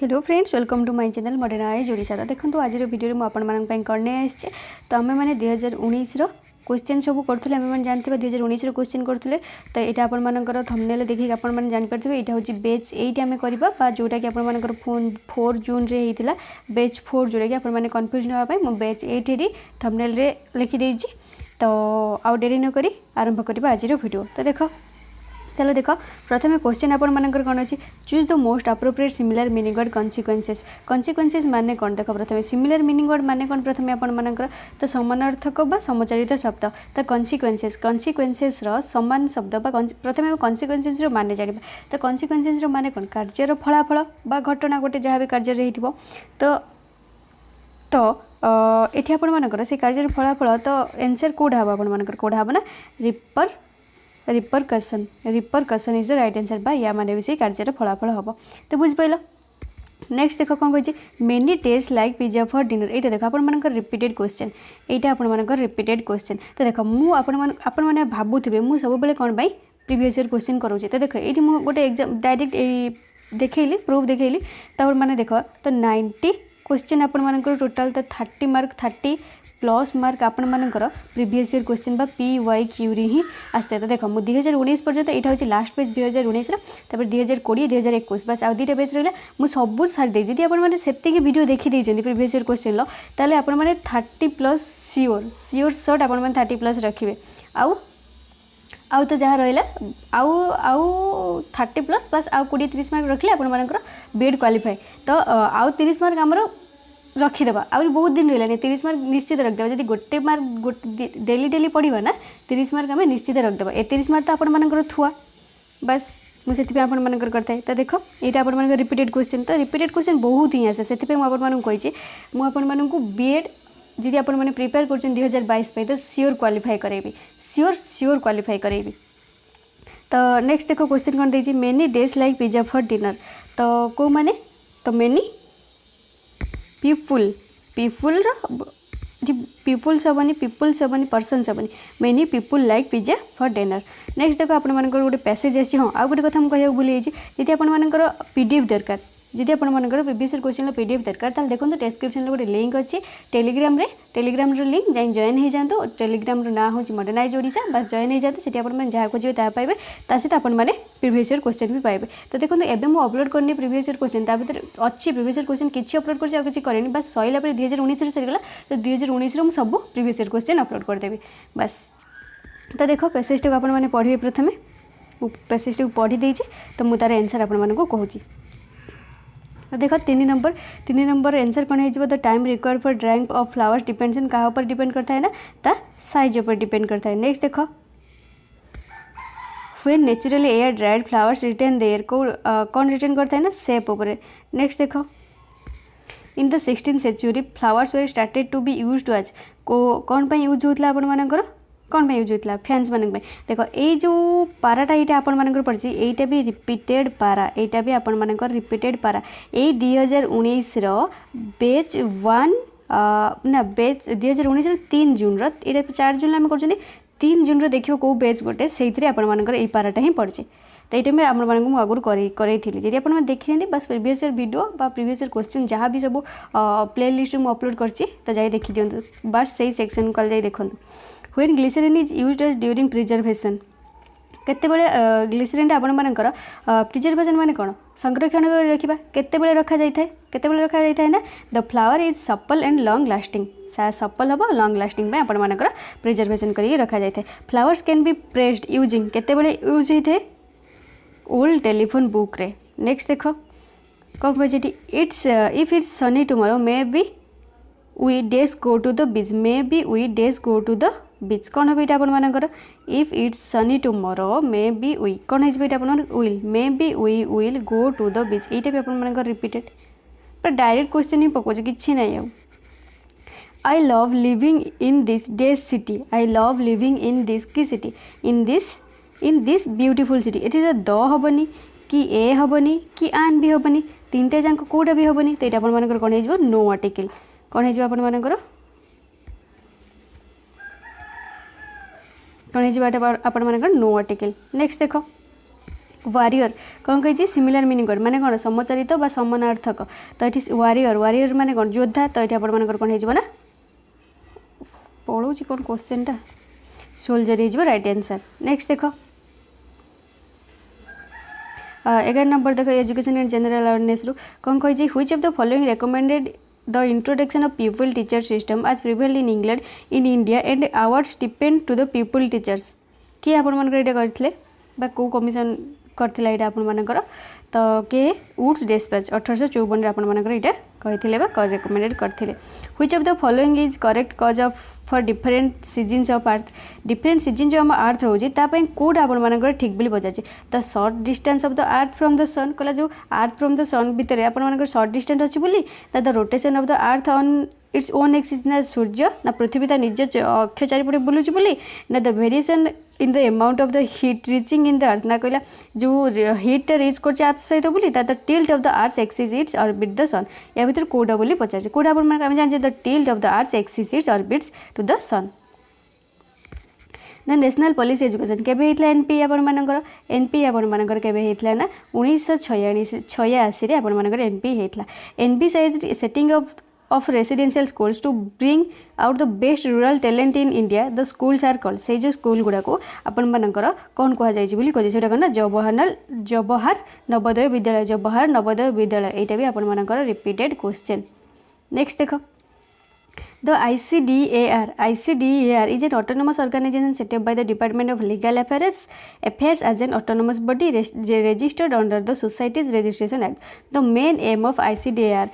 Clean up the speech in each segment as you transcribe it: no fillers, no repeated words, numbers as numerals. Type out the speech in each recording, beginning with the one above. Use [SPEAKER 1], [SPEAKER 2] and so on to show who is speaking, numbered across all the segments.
[SPEAKER 1] Hello friends, welcome to my channel modern eyes Odisha. तो देखो आज वीडियो में आपण करने आसे तो आम मैंने 2019 क्वेश्चन सब करूँ आम मैंने जानते 2019 क्वेश्चन करूँ। तो यहाँ आपर थंबनेल देखिए आपने जानीपारे यहाँ हूँ बैच 8 आम करवा जोटा कि आपर 4 जून रे होता बैच 4 जोटा कि आपने कन्फ्यूज नापी मुझे बैच 8 ये थंबनेल रे लिखिदे। तो आउ डेरी नक आरंभ करवा आज वीडियो। तो देख चलो देख प्रथम क्वेश्चन आपण मानकर कौन अच्छी choose the most appropriate similar meaning word consequences. Consequences माने कौन देख प्रथम सिमिलर मीनिंग वर्ड माने कौन प्रथम आपण मानकर तो समानार्थक बा समचारित शब्द। तो कन्सिक्वेंसेस कन्सिक्वेंसेस समान शब्द बा प्रथम कन्सिक्वेंसेस माने जानिबा। तो कन्सिक्वेंसेस माने कौन कार्यर फलाफल बा घटना गोटे जहाँ भी कार्य रही तो ये आपण मानकर से कार्यर फलाफल तो आंसर कौटा हम आपण मानकर कौटा हम ना रिपरकसन इज द राइट आंसर बा या माने भी से कार्यर फलाफल हम। तो बुझिपाल नेक्स्ट देख कौन कही many taste like pizza for dinner. ये देख आप रिपीटेड क्वेश्चन यहाँ आप रिपीटेड क्वेश्चन। तो देख मुझे भावुवे मुझे सब बेले कौन प्रीवियस ईयर क्वेश्चन करोचे। तो देख ये मुझे गोटे एग्जाम डायरेक्ट देखली प्रूफ देखली तब मैंने देख तो 90 क्वेश्चन आपण टोटाल तो 30 मार्क 30 प्लस मार्क आपण मानकर प्रीवियस ईयर क्वेश्चन बा PYQ री ही आसते। तो देख मुझे 2019 पर्यंत यहाँ हूँ लास्ट पेज 2019 तापर 2020 2021 बस आउ दुटा पेज रहा मुझे सब सारी जी आपने से वीडियो देखी प्रीवियस ईयर क्वेश्चन ताले आपण मैंने 30 प्लस सियोर सर्ट आपण 30 प्लस रखिए आउ तो जहाँ रहा आउ 30 प्लस बस आउ 20-30 मार्क रखिले आप बीएड क्वालिफाई। तो आउ 30 मार्क आमर रखीदेवा आउरी बहुत दिन रहा 30 मार्क निश्चित रखिदेवा। जब गोटे मार्क डेली पढ़ा ना 30 मार्क आम निश्चित रखिदेवा। 30 मार्क तो आपण थुआ बस मुझे आपंकर करता। तो देख यहाँ आप रिपीटेड क्वेश्चन। तो रिपीटेड क्वेश्चन बहुत ही आसे से मुझे आपको बीएड जी आप प्रिपेयर कर 2022 तो सियोर क्वालिफाई करेबी सियोर क्वालिफाई करेबी। तो नेक्स्ट देख क्वेश्चन कौन देती many days like pizza for dinner. तो कौ माने तो मेनी पीपुल पीपुल्स हेनी पर्सन्स हेनी many people like pizza for dinner. Next देख आप गोटे पैसेज आसी हाँ आउ गोटे कथा मुझे भूली जी आपर PDF दरकार जदि आपंकर प्रीवियस ईयर क्वेश्चन PDF दरकार ताल देखो डिस्क्रिप्शन गोटे लिंक अच्छी टेलीग्राम लिंक जाए जॉइन हो जातु। टेलीग्राम ना हूँ मॉडर्न आइज ओडिशा बस जॉइन हो जातु। सीटी आपने जहाँ खोजे ता पाइबे ता सहित आपने प्रीवियस ईयर क्वेश्चन भी पाइबे। तो देखो एबे मुझे अपलोड करनी प्रीवियस ईयर क्वेश्चन ता भीतर अच्छी प्रीवियस ईयर क्वेश्चन किसी अपलोड कर करेनि बस सैला 2019 सरीगला। तो 2019 मुझे सब प्रीवियस ईयर क्वेश्चन अपलोड करदेवी बस। तो देख पैसेज टाक आपने पढ़े प्रथम पैसेज टाक पढ़ी देची तो मुझे तार आंसर आपको कहूँ। तो देख 3 नंबर आंसर कौन हो the time required for drying of flowers depends on क्या ऊपर डिपेंड करता है ना ता साइज ऊपर डिपेंड करता है। नेक्स्ट देख when naturally air dried flowers retain their को कौन रिटेन करता है ना शेप ऊपर। नेक्स्ट देख in the 16th century flowers were started to be used as कौन पर यूज होता आपंकर कौन पर यूज होता फैंस मान देख ये जो पाराटा यहाँ आपण पड़ी यहीटा भी रिपीटेड पारा यहाँ भी आपण रिपीटेड पारा यही 2019 बैच 1 ना बैच 2019 3 जून रा 4 जून आम कर 3 जून देखिए कौ बैच गोटे से आपंकर पाराटा ही पड़ी। तो ये टाइम आपको आगुरी करी जी आप देखी बस previous year video previous year question जहाँ भी सब प्ले लिस्ट में अपलोड करती तो जाए देखी दिखाँ बस से सेक्शन कल जाए देखूँ। When glycerine is used as during preservation केतेबेले ग्लिसरीन आपणकर प्रिजर्वेशन माने कौन संरक्षण कर रखा केतेबेले रखा जाए ना the flower is supple and long lasting supple हम लॉन्ग लास्टिंग में आपणकर प्रिजर्वेशन कर रखा जाए। Flowers can be pressed using केतेबेले यूज होता है ओल्ड टेलीफोन बुक रे। नेक्स्ट देख कौन कही it's if it's sunny tomorrow may be we days go to the beach may B we days go to the beach कौन हम यहाँ आपंकर if it's sunny tomorrow may be we कौन हो will may B we will go to the beach यहाँ भी आपंकर repeated पर डायरेक्ट क्वेश्चन ही पकाउे कि ना I love living in this days city I love living in this की city in this beautiful city ये द हेनी कि ए हेनी कि आन भी हेनी 3टा जाक कौटा भी हेनी। तो यहाँ आपंकर कौन हो नो आर्टिकल कौन हो आपंकर कौन हो नो आर्टिकल। नेक्स्ट देख वारियर कौन कही सिमिलर मीनिंग वर्ड माने कौन समचारित बा समानार्थक तो ये वारियर वारियर माने कौन योद्धा तो ये आपर कौन हो पढ़ू कौन क्वेश्चन टा सोल्जर हो राइट आंसर। नेक्स्ट देख 11 नंबर देख एजुकेशन एंड जनरल अवेयरनेस रु कौन कही which of the following recommended the introduction of pupil teacher system आज prevailed in England in India and awards depend to the pupil teachers किए आपंकर करते कौ कमिशन करथिला एटा आपन मानकर तो के वुड्स डिस्पैच 1854 आपनकर यहाँ कही रेकमेंडेड करते which of the following is correct cause of for different seasons of earth different season जो आम अर्थ रोचे कौटा आपंकर ठीक बोली पचार the short distance of the earth from the sun कहला जो अर्थ फ्रॉम द सन भितर आपंकर सर्ट डिस्टेंस अच्छी बोली the rotation of the earth on its own axis ना सूर्य ना पृथ्वी ता निज अक्ष चारिपटे बुलूची बोली ना the variation in the amount of the heat reaching in the earth ना कहला जो हीट रिच कर अर्थ सहित बोली the tilt of the earth axis its orbit the sun या भीतर कौटा बोली पचार कौटा आम जाने the tilt of the earth axis its orbits to the sun. The national policy education केबे हेतला एनपी आपनकर एनपी आपनकर केबे हेतला ना 1986 रे आपनकर एनपी हेतला NP size setting of residential schools to bring out the best rural talent in India the schools are called से जो स्कूल गुड़ा को अपन मानकर कौन कह जाइए कहे से कौन जवाहर नवोदय विद्यालय जवाहर नवोदय विद्यालय यहाँ भी अपन मानकर रिपीटेड क्वेश्चन। नेक्स्ट देख The ICDAR is an autonomous organization set up by the Department of Legal Affairs as an autonomous body registered under the Societies Registration Act. The main aim of ICDAR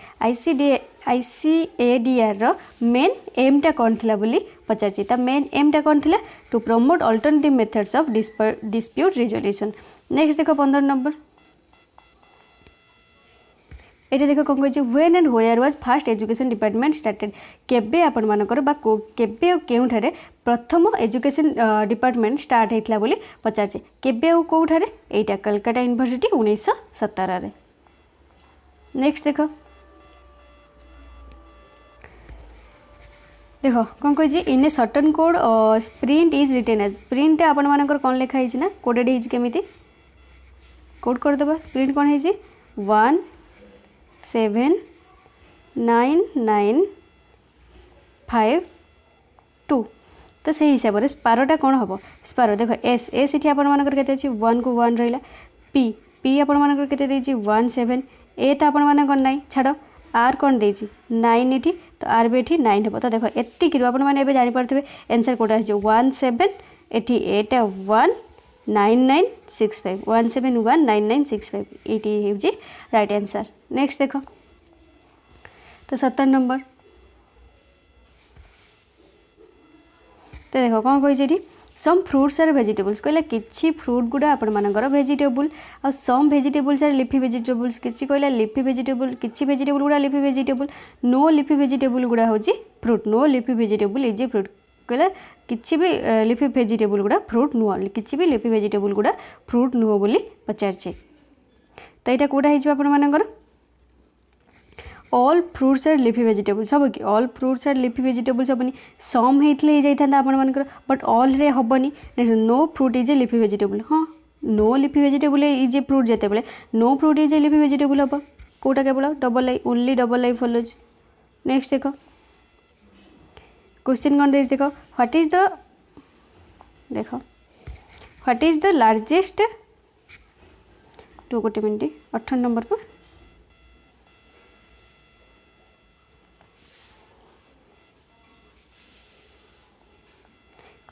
[SPEAKER 1] रो main aim टा कौन थिला बोली पचारछि ता main aim टा कौन थिला to promote alternative methods of dispute resolution. Next देखो 15 नंबर ये देख कौन कही when and where was first education department started केबे आपण मानकर बा केबे और केउठारे प्रथम एजुकेशन डिपार्टमेंट स्टार्ट होता बोली पचारछि केबे और कोठारे एटा कलकत्ता यूनिवर्सिटी 1917 रे। नेक्स्ट देख देखो कौन कही in a certain code sprint is written as sprint आपण मानकर कौन लिखाई ना कोडेड होती केमिति कोड करदे स्प्रिंट कौन है 17995 तो से हिसाब से स्पारोटा कौन हम स्पारो देख एस एस ये आपर के 1 को 1 रहा पी पी आपर के 17 ए तो आपण मानकर ना छाड़ आर कौन दे 9 ये तो आर भी ये 9 हम तो देख एतिक आपने जापारे एनसर कौटा 17 एटी एटा 19965 1719965 ये हूँ राइट आंसर। नेक्स्ट देख तो 17 नंबर तो देख कौन कही सम फ्रुट्स आर वेजिटेबल्स कहला किछि फ्रूट गुड़ा आपण मानकर वेजिटेबल आ some vegetables are leafy vegetables किछि कहला लिफी वेजिटेबल किछि वेजिटेबल गुड़ा leafy vegetable no leafy vegetable गुड़ा होची fruit no leafy vegetable is a fruit कहला किछि भी लिफी वेजिटेबल गुड़ा फ्रूट नुह किछि भी लिफी वेजिटेबल गुड़ा फ्रूट नुह बोली पचारछि तो यहाँ कौटा हो आपण मानकर all fruits are leafy vegetables हम कि all fruits are leafy vegetables हेनी सम होते जाता आपंकर बट ऑल रे हेनी no fruit is a leafy vegetable हाँ no leafy vegetable is a fruit जिते बड़े no fruit is a leafy vegetable हम कौटा केवल double I only double I follows. Next देख क्वेश्चन कौन देख व्हाट इज द लार्जेस्ट तो गोटे मिनट 18 नंबर पर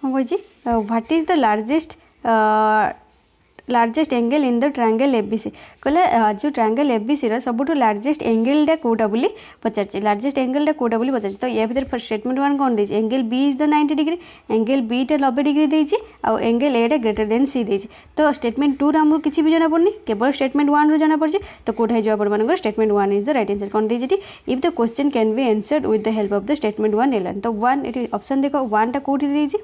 [SPEAKER 1] कौन कही what is the largest angle in the triangle ABC कहला जो ट्रायंगल एबीसी रो सबुठु लार्जेस्ट एंगलटा कोटा बोली पचारछि लार्जेस्ट एंगलटा कोटा बोली पचारछि तो या भीतर स्टेटमेंट 1 कोन देछि angle B is the 90 degree angle B टा 90 डिग्री देछि आ एंगल ए टा ग्रेटर देन सी देछि तो स्टेटमेंट 2 रा हमको किछि भी जाना पड़नी केवल स्टेटमेंट 1 रो जाना पड़छि तो कोठा हिजो आपण मानकर statement 1 is the right answer कोन देछि if the question can be answered with the help of the statement 1 alone तो 1 एटी ऑप्शन देखो 1 टा कोठी देछि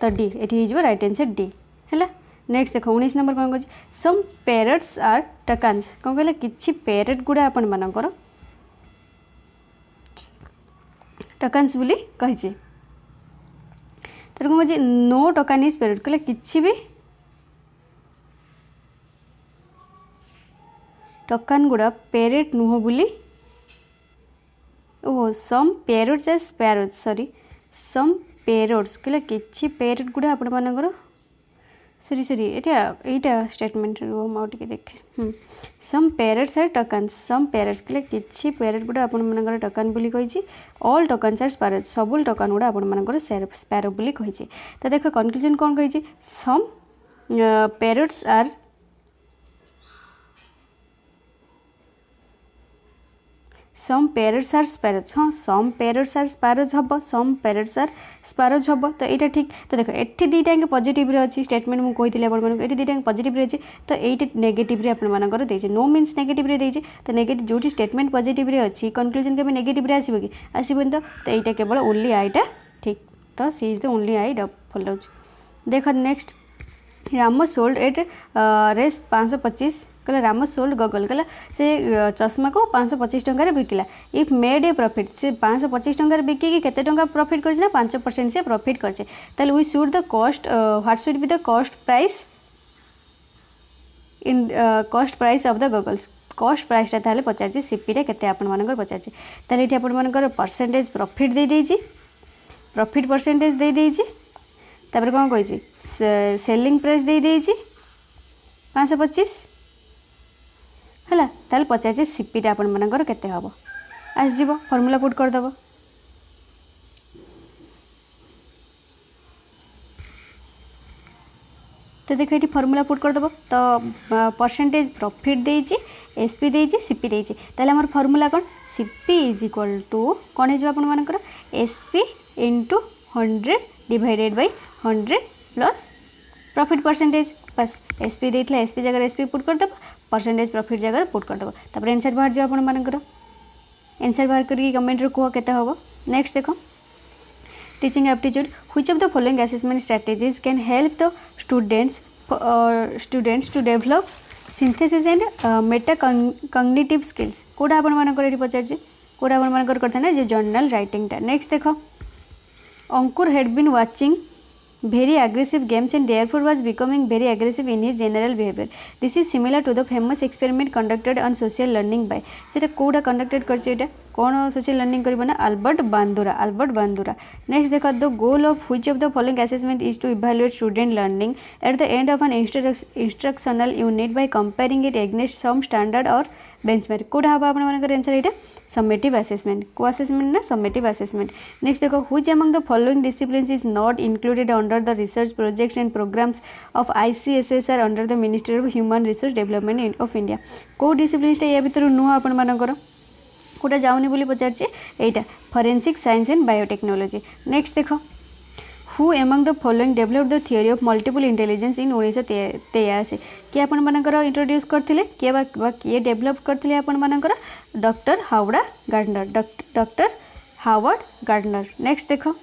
[SPEAKER 1] तो डी एटी हिजो राइट आंसर डी हैला। नेक्स्ट देख 19 नंबर कौन कह सम पैरट्स आर टकान्स कौन कहला किछि पैरट गुड़ा आपण मानकर टकान्स बोली कही तर कौन कह नो टकान इज पैरट कहला किछि भी टकान गुड़ा पेरेट नुह बोली oh some parrots and sparrows sorry some parrots कहले किछि पेरेट गुड़ा आपण मानकर सॉरी सॉरी एटा स्टेटमेंट रो माउटी देखे some parrots are toucans some parrots कहले किछि पेरेट गुड़ा आपण मानकर टकान बोली कहिछि ऑल टकान्स आर स्पैरोज सबुल टकान गुड़ा आपण मानकर स्पैरो बोली कहिछि तो देखो कंक्लूजन कोन कहिछि some parrots are some parrots are sparrows हाँ सम पेरेट्स आर स्पैरोज हम सम पेरेट्स आर स्पैरोज हम तो यहाँ ठीक तो देख ये दुईटा पॉजिटिव रे अच्छी स्टेटमेंट मुझे कही आपको दुईटा पॉजिटिव रे अच्छी तो ये नेगेटिव रे आपंकर देचे नो मीन्स नेगेटिव रे देचे तो नेगेटिव जो स्टेटमेंट पॉजिटिव रे अच्छी कंक्लूजन के नेगेटिव रे आसो कि आसबन तो यहाँ केवल ओनली आईटा ठीक तो C is the only I follow देख नेक्स्ट राम सोल्ड एट रेस 525 कहला राम सोल्ड गगल कहला से चश्मा को 525 टंकार Bikila if made a profit से 525 टंकार बिकी केते टंका प्रॉफिट करछे ना 5% से प्रॉफिट करछे ताले we should the cost what should be the cost price in cost price of the goggles cost price ता ताले पचारछि सीपी रे केते आपन मानकर पचारछि ताले इठी आपन मानकर परसेंटेज प्रॉफिट दे देछि प्रॉफिट परसेंटेज दे देछि तापर कोन कहिछि सेलिंग प्राइस दे देछि 525 है ताल पचार सीपीटा आपण मानकर केते हम आसब फर्मूला पुट करदेव तो देख ये फर्मूला पुट करदेव तो परसेंटेज प्रॉफिट देछि एसपी देछि सीपी देछि ताले हमर फर्मूला कोन सीपी इज इक्वल टू कोन हे आपण मानकर SP into 100 divided by 100 plus profit percentage बस एसपी देथिला एसपी जगह एसपी पुट करदेव परसेंटेज प्रॉफिट जगह पुट करदेव तापर आंसर बाहर जाओ आपण मानकर आंसर बाहर करी कमेंट रे कह केते होबो नेक्स्ट देखो teaching aptitude which of the following assessment strategies can help the students to develop synthesis and metacognitive skills कोडा आपण मानकर एठी पचारछि कोडा आपण मानकर करथा ना जे जर्नल राइटिंग टा नेक्स्ट देखो Ankur had been watching very aggressive games and therefore was becoming very aggressive in his general behavior. This is similar to the famous experiment conducted on social learning by सेटा कोडा conducted करछि एटा कोन social learning करबो ना Albert Bandura next देखो the goal of which of the following assessment is to evaluate student learning at the end of an instructional unit by comparing it against some standard और benchmark कोडा हबा आपण मानकर answer एटा summative assessment को assessment ना summative assessment next देखो which among the following disciplines is not included under the research projects and programmes of ICSSR under the ministry of human resource development of India को disciplines या भीतर नुह आपण मानकर कोटा जाउनी बोली पचारछि एटा forensic science and biotechnology next देखो who among the following develop the theory of multiple intelligence in 1983 किए आपण मानकर इंट्रोड्यूस करथिले किए डेवलप करथिले आपण मानकर डॉक्टर हावर्ड गार्डनर नेक्स्ट देखो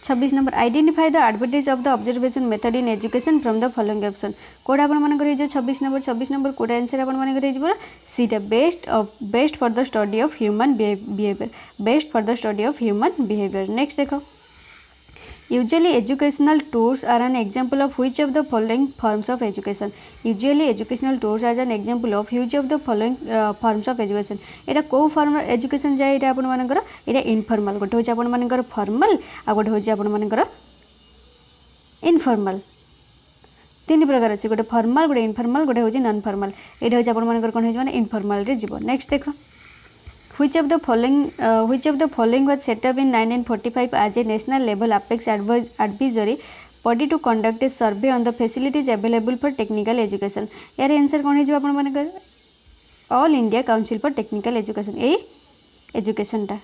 [SPEAKER 1] 26 number identify the advantage of the observation method in education from the following option code आपण मानकर जो 26 नंबर कोड आंसर आपण मानकर हे सीटा best for the study of human behaviour best for the study of human behaviour next देखो Usually educational tours are an example of which of the following forms of education. Usually educational tours are an example of which of the following forms of education. एटा को form education जाय एटा आपण मानकर एटा informal गोटे होची आपण मानकर formal आ गोटे होची आपण मानकर इनफॉर्मल तीन प्रकार अछि गोटे फॉर्मल गोटे इनफॉर्मल गोटे होची नॉन फॉर्मल एटा होची आपण मानकर कोन होची माने इनफॉर्मल रे जीवो नेक्स्ट देखो Which of the following was set up in 1945 as a national level apex advisory body to conduct a survey on the facilities available for technical education? यार आंसर कौन है आपण मानकर all India council for technical education A education टा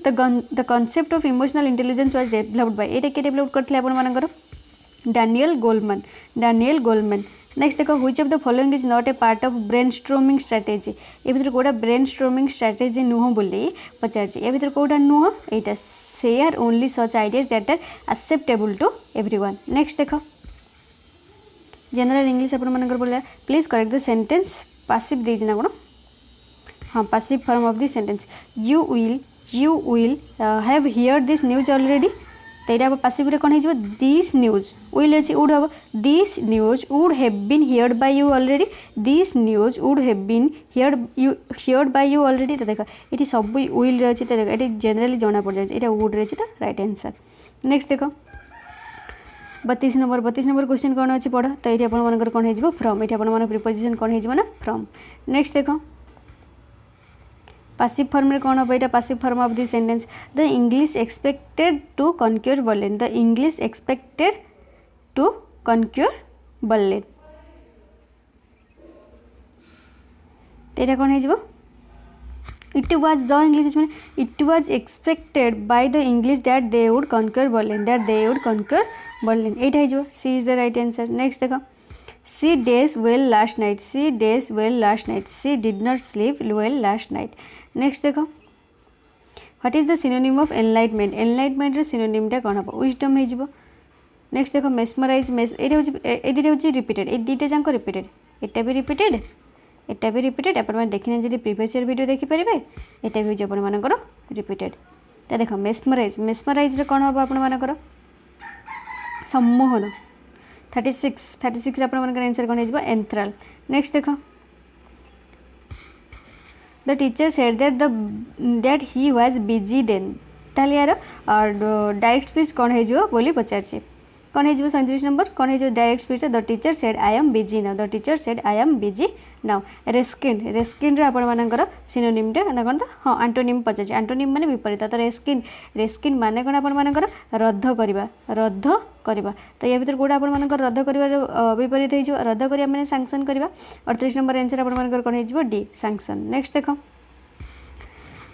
[SPEAKER 1] the concept of emotional intelligence was developed by एटा के develop करथले आपण मानकर डैनियल गोलमैन नेक्स्ट देखो which of the following is not a part of brainstorming strategy ए भीतर कोडा brainstorming strategy नुह बोली पचारछि ए भीतर कोडा नुह एटा share only such ideas that are acceptable to everyone next देखो जनरल इंग्लिश आपण मानकर बोला please correct the sentence passive देज ना कोन हां passive form of the sentence you will have heard this news already तो यहाँ पासिव कौन हो दिस न्यूज विल अच्छी वुड हम this news would have been heard by you already this news would have been heard by you already. तो देख ये सब विल अच्छी तो देख ये जनरली जना पड़ जाए यहाँ वुड अच्छी तो राइट आंसर। नेक्स्ट देख 32 नंबर क्वेश्चन कौन अच्छी पढ़ तो ये आपर कौन हो फ्रॉम ये आप प्रिपोजिशन कौन हो ना फ्रॉम। नेक्स्ट देख पासिव फॉर्म में कौन हम यहाँ passive form of this sentence the English expected to conquer Berlin the English expected to conquer Berlin तो यहाँ कौन हो इट वाज द इंग्लिश मैंने it was expected by the English that they would conquer Berlin that they would conquer Berlin यहाँ हो C is the right answer. Next देख she dash well last night C dash well last night she did not sleep well last night. Next देख what is the synonym of enlightenment enlightenment सिनोनिमटा कौन हम wisdom हो। Next देख mesmerise ये हूँ repeated ये दुईटा जाक रिपीटेड एटा भी रिपीटेड आप देखने जब प्रीवियस ईयर वीडियो देखिपारे यहाँ भी हूँ आपर रिपीटेड। तो देख मेस्मराइज कौन हम आपर सम्मोहन 36 आंसर कौन हो एंथ्राल। नेक्स्ट देख the teacher said that he was busy then ताल यार डायरेक्ट स्पीच कौन हो बोली पचार कौन हो 37 नंबर कौन हो direct speech the teacher said I am busy now the teacher said I am busy now. रेस्किन आपर सिनोनिमटा ना कौन तो हाँ आंटोनिम पचार आंटोनिम माने विपरीत तो रेस्किन माने कौन आपर रद्द करवा तो या भर कौटा आपर रद्द कर विपरीत हो रद्द करा मैंने सांक्शन करवा 38 नंबर आंसर आपर कौन हो डी सांक्शन। नेक्स्ट देख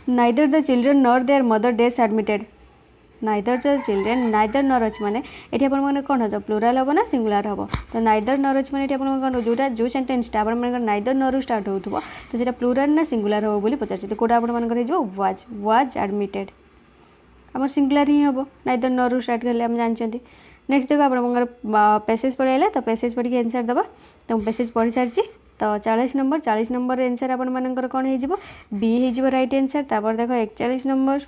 [SPEAKER 1] neither the children nor there mother days admitted neither the children neither नर अच्छी मैंने ये आप कौन हो प्लूराल हम ना सिंगुलर हम तो नाइदर नर अच्छी मैंने कौन जोटा जो सेंटेंसटा आप नाइदर नरु स्टार्ट हो तो सीटा प्लूराल ना सिंगुलर हम बोली पचार तो कौटा आप वाज एडमिटेड आम सिंगुलर ही हम नाइदर नरु स्टार्ट करें आम जानते। नेक्स्ट देख आप पैसेज पढ़ाइला तो पैसेज पढ़ी आंसर दबा तो पैसेज पढ़ी सारी तो 40 नंबर आंसर आपर कौन हो बी हो राइट आंसर। तापर देख 41 नंबर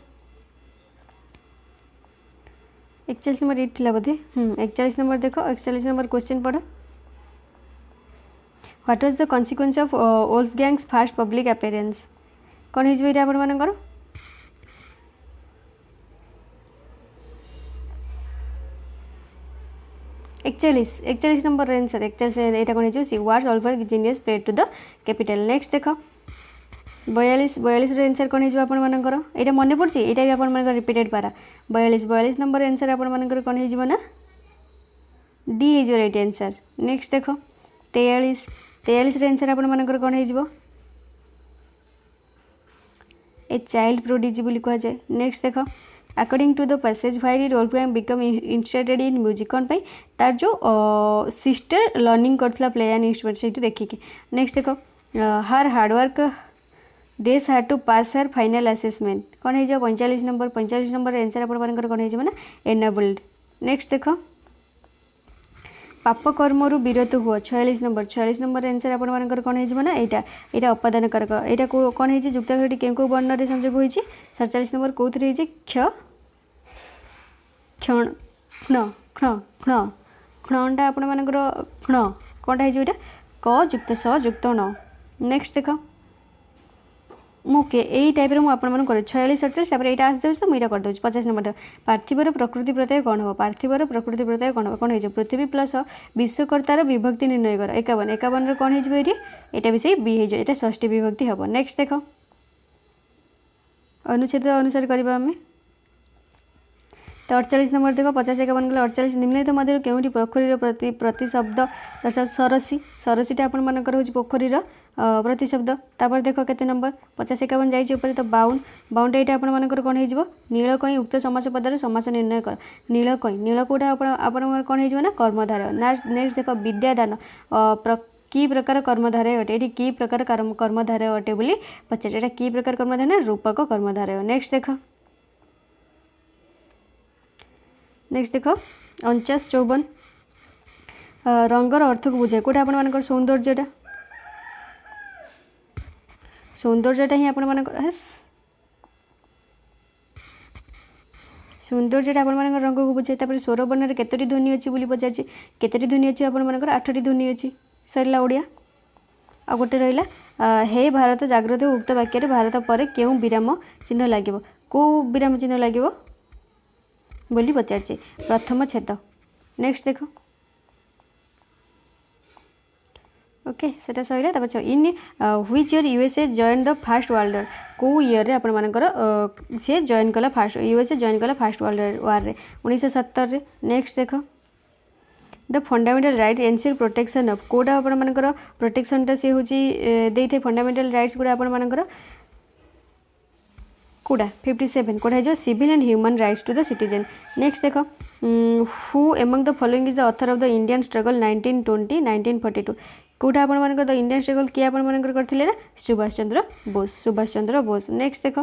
[SPEAKER 1] 41 नंबर एट थी बोधे 41 नंबर देख 41 नंबर क्वेश्चन पढ़ what was the consequence of Wolfgang's first public appearance कौन हो ये आपर 41 नंबर आंसर 41 यहाँ कौन हो C words of her genius spread to the capital. Next देख 42 आंसर कौन हो आपर यहाँ मन पड़ी यहाँ भी आप रिपीटेड पारा 42 नंबर आंसर आपर कौन हो ना डी हो राइट आंसर। नेक्स्ट देख 43 आंसर आपर कौन हो ए चाइल्ड प्रोडिजी बोली कहुए। नेक्स्ट देख according to the passage why did Wolfgang become interested in music कौन पाई तार जो सिस्टर लर्निंग करथला प्ले एन इंस्ट्रूमेंट से देखिए। नेक्स्ट देख her hard work dash her to pass her final assessment कौन हो 45 नंबर आंसर आपर कौन हो एनेबल्ड। नेक्स्ट देख पाप कर्मरु विरत हुआ 46 नंबर आंसर आपर कौन हो ना यहाँ अपादान कारक यहाँ कौन हो जुक्ताक्षरटी केउ वर्ण संयोग हो 47 नंबर कौन क्ष क्षण क्षण क्षण क्षण क्षणटा आपण क्षण कौनटा हो क जुक्त स जुक्त न। नेक्स्ट देख मुके यही टाइप रे मुझे 46 47 यहाँ आस जाऊँ तो मुझे करदे 50 नंबर पार्थिवर प्रकृति प्रत्यय कौन हम पार्थिवर प्रकृति प्रत्यय कौन हम कौन हो पृथ्वी प्लस विश्वकर्तार विभक्ति निर्णय कर 51 कौन हो ये भी सही बी हो ये षष्ठी विभक्ति हम। नेक्स्ट देख अनुच्छेद अनुसार करवा आम तो 48 नंबर देख 50 51 गला 48 निम्नलिखित मध्य केउंटी पोखरीर प्रतिशब्द दर्शा सरसीटा आपर हूँ पोखरीर प्रतिशब्द। तापर देख केते नंबर 50 51 जाइए ऊपर तो 52 ये आपर कौन हो नीलकई उक्त समास पदर समास निर्णय कर नील कौटा आप कौन हो कर्मधारय। नेक्स्ट देख विद्यादान कि प्रकार कर्मधारय अटे ये कि प्रकार कर्मधारय अटे बोली पचार यहाँ कि प्रकार कर्मधारय ना रूपक कर्मधारय। नेक्स्ट देख 49 54 रंगर अर्थ को बुझाए कौटा आप सौंदर्यटा ही आप सौंदर्यटा आपर रंग को बुझे। तापर स्वर वर्ण केतोटी ध्वनि अच्छी बोली पचार केतोटी ध्वनि अच्छी आपर 8टी ध्वनि अच्छी सरला ओडिया। आ गोटे रहा हे भारत जाग्रत उक्त वाक्य भारत पर क्यों विराम चिन्ह लगे कौ विराम चिन्ह लगे बोली पचार प्रथम छेद। नेक्स्ट देख ओके सेटा सहिला। तापर in which year USA join the first world war कौ ईयर आपर सी जॉइन कला फास्ट यूएसए जॉइन कला फास्ट वर्ल्ड वार रे 1970। नेक्स्ट देख the fundamental right ensure protection of कोटा आपर प्रोटेक्शनटा सी हूँ देते फंडामेंटल राइट्स गुड़ा आपर कोड़ा 57 कोड़ा है civil and human rights to the citizen. Next देख who among the following is the author of the Indian struggle 1920 1942 कोटा आपर द इंडियन स्ट्रगल किए आपर करते ना सुभाष चंद्र बोस सुभाष चंद्र बोस। नेक्स्ट देख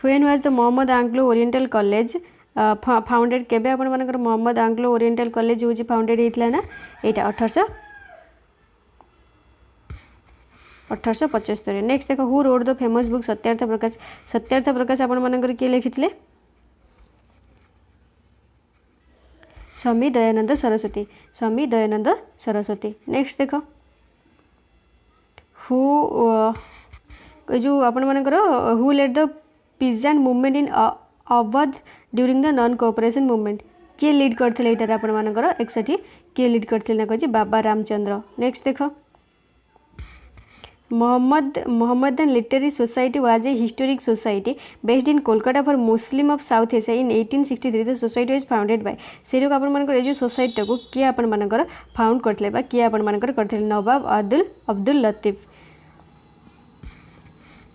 [SPEAKER 1] when was the Mohammad Anglo oriental college founded केबे आपर मोहम्मद आंग्लो ओरिएंटल कॉलेज हूँ फाउंडेड होता ना यहाँ 1875। नेक्स्ट देख who wrote the famous book Satyarth Prakash Satyarth Prakash आपर किए लिखिले स्वामी दयानंद सरस्वती स्वामी दयानंद सरस्वती। नेक्स्ट देख हु जो आपर who led the peasant movement in Awadh during the non cooperation movement किए लीड करते यहाँ आपर 61 किए लीड करते ना कही बाबा रामचंद्र। नेक्स्ट देख Mohammedan Literary Society was a historic society based in Kolkata for Muslim of South Asia in 1863. The society was founded by से लोग आपर जो सोसाइटी को किए आपर फाउंड करते किए आपर करते नवाब अब्दुल लतीफ।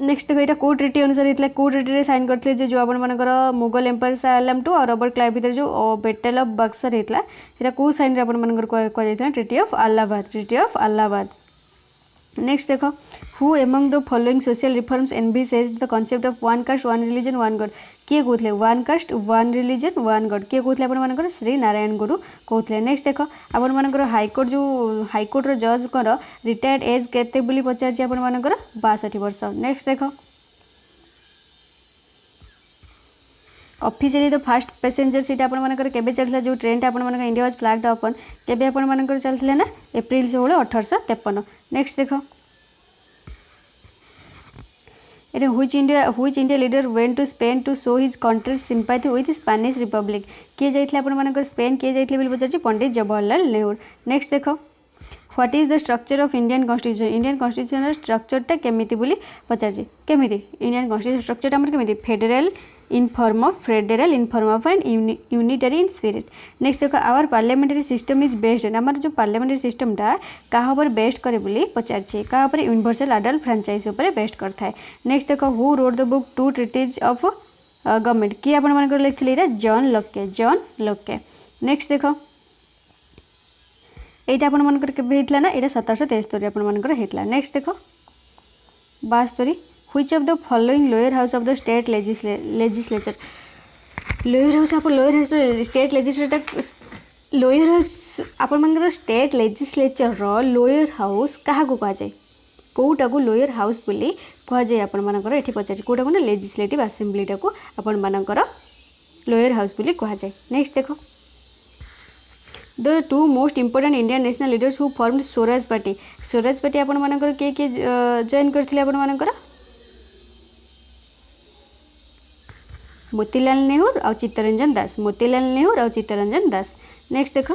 [SPEAKER 1] नेक्स्ट देखो यहाँ कौ ट्रिटी अनुसार होता है कौ ट्रिटी साइन करते जो आपर मुगल एम्पायर शाह आलम टू और रॉबर्ट क्लाइव भितर जो बैटल ऑफ बक्सर होता है यहाँ कौ साइन आपर treaty of Allahabad treaty of Allahabad. Next देख who among the following social reforms envisages the concept of one caste one religion one god किए कहते one caste one religion one god किए कहते आपर श्री नारायण गुरु कहते। नेक्स्ट देख आपर हाईकोर्ट जो हाईकोर्टर जज कर रिटायर्ड एज केते बोली पचार आपर 62 वर्ष। नेक्स्ट देख officially the first passenger seat आपर केबे चलता जो ट्रेन आपर इंडिया वाज फ्लैग्ड ओपन केबे आपर चलता ना एप्रिल 16 1853। नेक्स्ट देख ये which India leader went to Spain to show his country's sympathy with Spanish republic किए जाइए आपर स्पेन किए जाइए बोली पचार पंडित जवाहरलाल नेहरू। नेक्स्ट देख what is the structure of Indian constitution Indian constitution स्ट्रक्चरटा केमिति बोली पचार केमिति इंडियन कॉन्स्टिट्यूशन स्ट्रक्चर आमर केमिति federal in form of federal in form of and unitary in spirit. Next देखो our parliamentary system is based on आमर जो पार्लियामेंटरी सिस्टमटा क्या ऊपर बेस्ट करे बोली पचार क्या यूनिवर्सल अडल्ट फ्रांचाइज उपर बेस्ट करता है। नेक्स्ट देखो who wrote the book two treaties of government किए आपर लिखते John Locke John Locke. Next देख यहाँ आपर होता ना यहाँ 1773 आपर होता। नेक्स्ट देख 72 which of the following lower house of the state legislature lower house आप lower house state legislator lower house आपर स्टेट लेजिस्लेचर लोअर हाउस क्या कहुए कौटा को लोअर हाउस बोली कहुए आपर ये पचार कौटा को ना लेजिस्लेटिव आसेम्बलीटा को आपर लोअर हाउस बोली कहुए। नेक्स्ट देख the two most important Indian national leaders who formed Swaraj party आपर किए किए जॉइन करते आपर मोतीलाल नेहरू और चित्तरंजन दास मोतीलाल नेहरू और चित्तरंजन दास। नेक्स्ट देख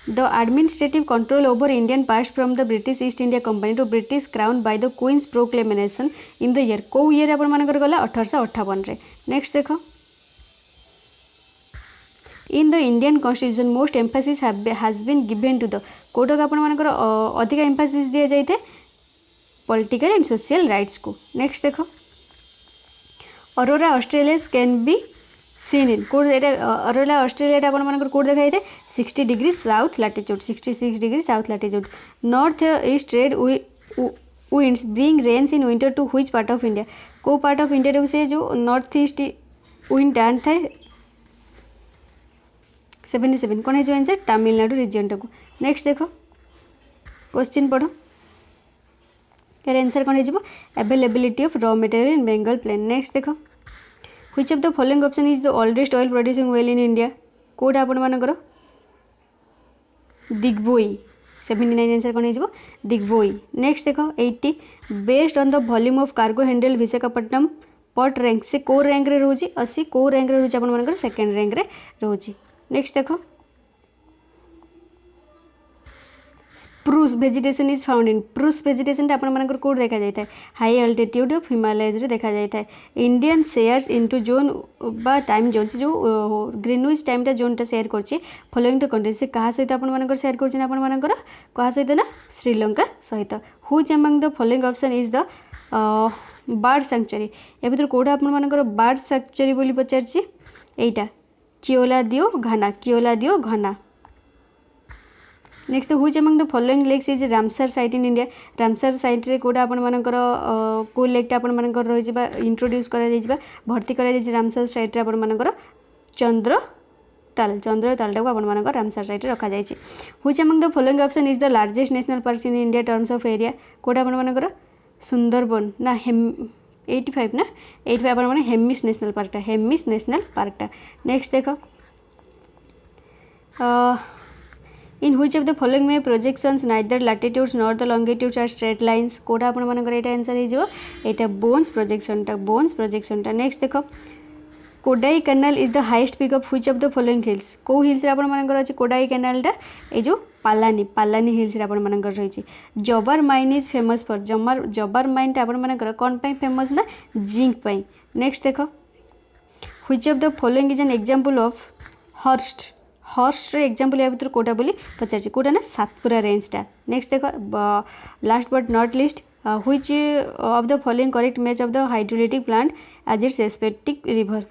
[SPEAKER 1] the administrative control over Indian passed from the British East India company to British crown by the queen's proclamation in the year कौ year आपर गला 1858। नेक्स्ट देख in the Indian constitution most emphasis has been given to the कोटा को आपर अधिक emphasis दि जाए पॉलिटिकल एंड सोशल राइट्स को। नेक्स्ट देख aurora Australia can be seen in कौट अरोरा ऑस्ट्रेलिया आपर कौट देखा 60 degree south latitude 66 degree south latitude. North east trade winds bring rains in winter to which part of India को part of India से जो north east wind Dand था 77 कौन है आंसर तमिलनाडु रिजनटा को। नेक्स्ट देख क्वेश्चन पढ़ यार आंसर कौन हो availability of raw material in Bengal plain. Next देख which of the following option is the oldest oil producing well in India कोटा आपण मानकर दिग्बोई 79 आंसर कौन हो दिग्बोई नेक्स्ट देख 80 based on the volume of cargo handle Visakhapatnam पट रैंक से को रैंक रे रोची असी को रैंक रे रोची आपण मानकर सेकंड रैंक रे रोची नेक्स्ट देख spruce vegetation is found in spruce vegetation आपण मानकर कोड देखा जाता है हाई अल्टीट्यूड ऑफ हिमालयज रे देखा जाता है इंडियन शेयर्स इनटू जोन बा टाइम जोन से जो ग्रीनविच टाइम टा जोन टा शेयर करछि फॉलोइंग द कंट्री से कहा सहित आपण मानकर शेयर करछि आपण मानकर कहा सहित ना श्रीलंका सहित which among the following option is the bird sanctuary ए भीतर कोडा आपण मानकर बर्ड सैंक्चुरी बोली पचारछि एटा कियोला दियो घना next which among the following lakes is Ramsar site in India Ramsar site रे कोडा आपण मानकर को लेक आपण मानकर रहि जिबा इंट्रोड्यूस करा जाइबा भर्ती करा जाइछि रामसर साइट रे आपण मानकर चंद्रताल टाको आपण मानकर रामसर साइट रे रखा जाइछि which among the following option is the largest national park in India terms of area कोडा आपण मानकर सुंदरबन ना 85 ना 85 आपण माने हेमिस नेशनल पार्कटा नेक्स्ट देखो in which of the following map projections neither latitudes nor the longitudes are straight lines कोडा आपण मानकर एटा आंसर हे जो एटा बोन्स प्रोजेक्शनटा नेक्स्ट देखो Kodai canal is the highest peak of which of the following hills को hills रे आपण मानकर अछि कोडाई कैनालटा ए जो पालानी हिल्स रे आपण मानकर रहिछि जबर माइन इज फेमस फॉर जबर माइन टा आपण मानकर कोन पई फेमस ना जिंक पई नेक्स्ट देखो which of the following is an example of horst रे एग्जांपल या भीतर कोटा बोली पचारछि कोटा ना सातपुरा रेंजटा नेक्स्ट देखो last but not least which of the following correct match of the hydroelectric plant as its respective river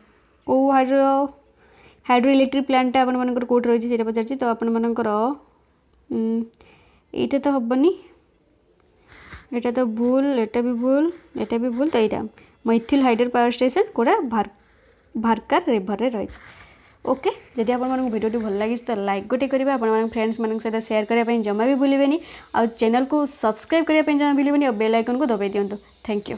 [SPEAKER 1] को हाइड्रो इलेक्ट्रिक प्लांटा आपण मानकर कोट रही है पचार तो आपण मानकर एटा तो हेनी एटा तो भूल एटा भी भूल तो यहाँ मैथिल हाइडर पावर स्टेशन कोड़ा भारकार रिवर रे रही ओके जदि आप भिडियो भल लगी तो लाइक गोटे करेंगे आप फ्रेंड्स मान सहित शेयर करने जमा भी भूलें आउ चैनल को सब्सक्राइब करने जमा भूलें और बेल आइकन को दबाई दिंतु थैंक यू।